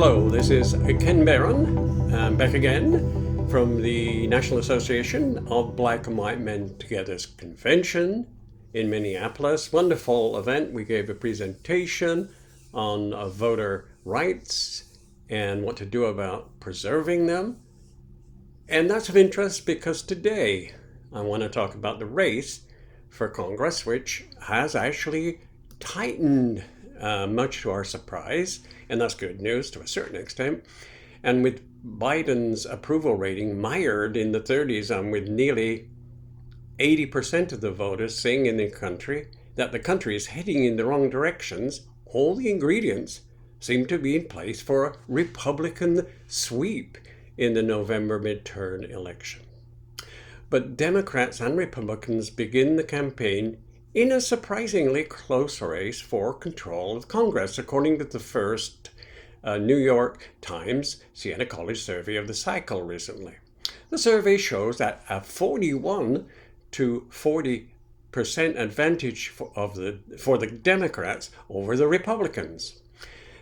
Hello, this is Ken Barron. I'm back again from the National Association of Black and White Men Together's convention in Minneapolis. Wonderful event. We gave a presentation on voter rights and what to do about preserving them. And that's of interest because today I want to talk about the race for Congress, which has actually tightened, much to our surprise, and that's good news to a certain extent. And with Biden's approval rating mired in the 30s and with nearly 80% of the voters saying in the country that the country is heading in the wrong directions, all the ingredients seem to be in place for a Republican sweep in the November midterm election. But Democrats and Republicans begin the campaign in a surprisingly close race for control of Congress, according to the first New York Times Siena College survey of the cycle recently. The survey shows that a 41 to 40% advantage for the Democrats over the Republicans.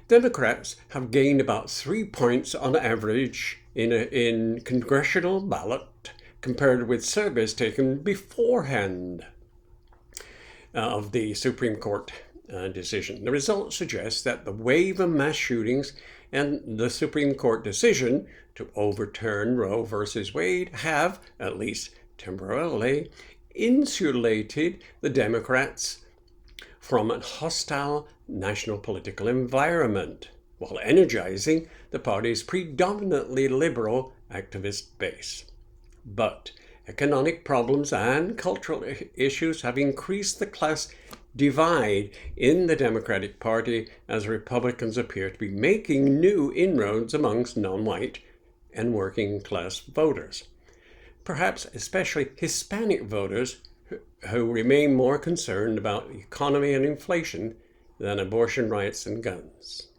Democrats have gained about 3 points on average in congressional ballot compared with surveys taken beforehand of the Supreme Court decision. The results suggest that the wave of mass shootings and the Supreme Court decision to overturn Roe versus Wade have, at least temporarily, insulated the Democrats from a hostile national political environment, while energizing the party's predominantly liberal activist base. But economic problems and cultural issues have increased the class divide in the Democratic Party as Republicans appear to be making new inroads amongst non-white and working class voters. Perhaps especially Hispanic voters who remain more concerned about the economy and inflation than abortion rights and guns.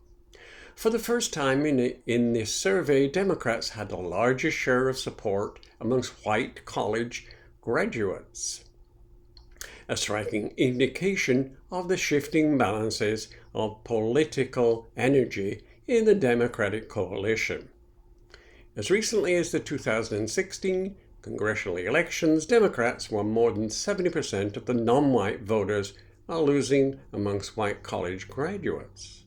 For the first time in this survey, Democrats had the largest share of support amongst white college graduates, a striking indication of the shifting balances of political energy in the Democratic coalition. As recently as the 2016 congressional elections, Democrats won more than 70% of the non-white voters while losing amongst white college graduates.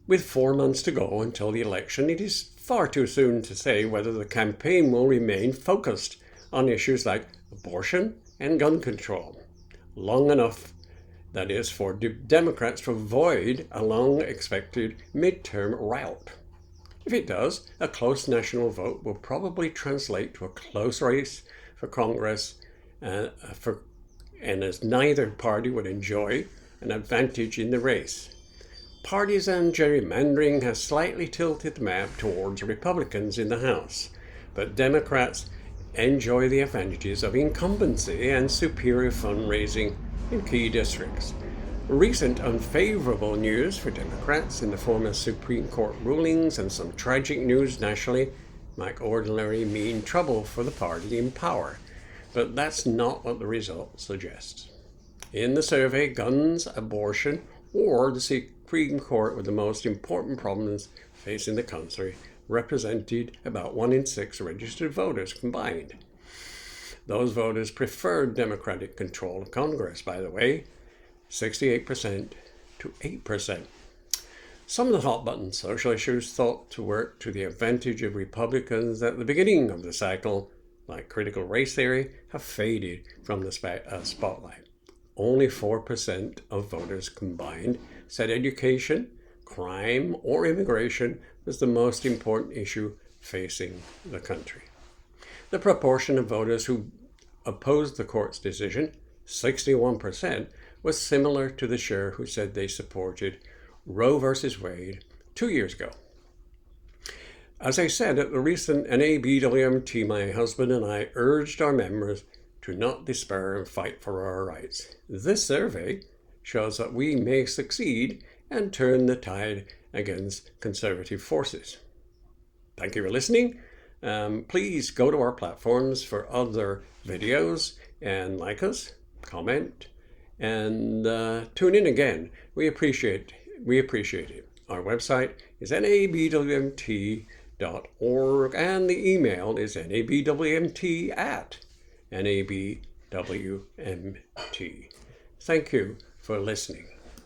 With 4 months to go until the election, it is far too soon to say whether the campaign will remain focused on issues like abortion and gun control, long enough, that is, for Democrats to avoid a long-expected midterm rout. If it does, a close national vote will probably translate to a close race for Congress, and as neither party would enjoy an advantage in the race. Partisan gerrymandering has slightly tilted the map towards Republicans in the House, but Democrats enjoy the advantages of incumbency and superior fundraising in key districts. Recent unfavorable news for Democrats in the form of Supreme Court rulings and some tragic news nationally might ordinarily mean trouble for the party in power, but that's not what the results suggest. In the survey, guns, abortion, or the Supreme Court with the most important problems facing the country represented about 1 in 6 registered voters combined. Those voters preferred Democratic control of Congress, by the way, 68% to 8%. Some of the hot-button social issues thought to work to the advantage of Republicans at the beginning of the cycle, like critical race theory, have faded from the spotlight. Only 4% of voters combined said education, crime, or immigration was the most important issue facing the country. The proportion of voters who opposed the court's decision, 61%, was similar to the share who said they supported Roe versus Wade 2 years ago. As I said at the recent NABWMT, my husband and I urged our members to not despair and fight for our rights. This survey shows that we may succeed and turn the tide against conservative forces. Thank you for listening. Please go to our platforms for other videos and like us, comment, and tune in again. We appreciate it. Our website is nabwmt.org, and the email is nabwmt@nabwmt. Thank you for listening.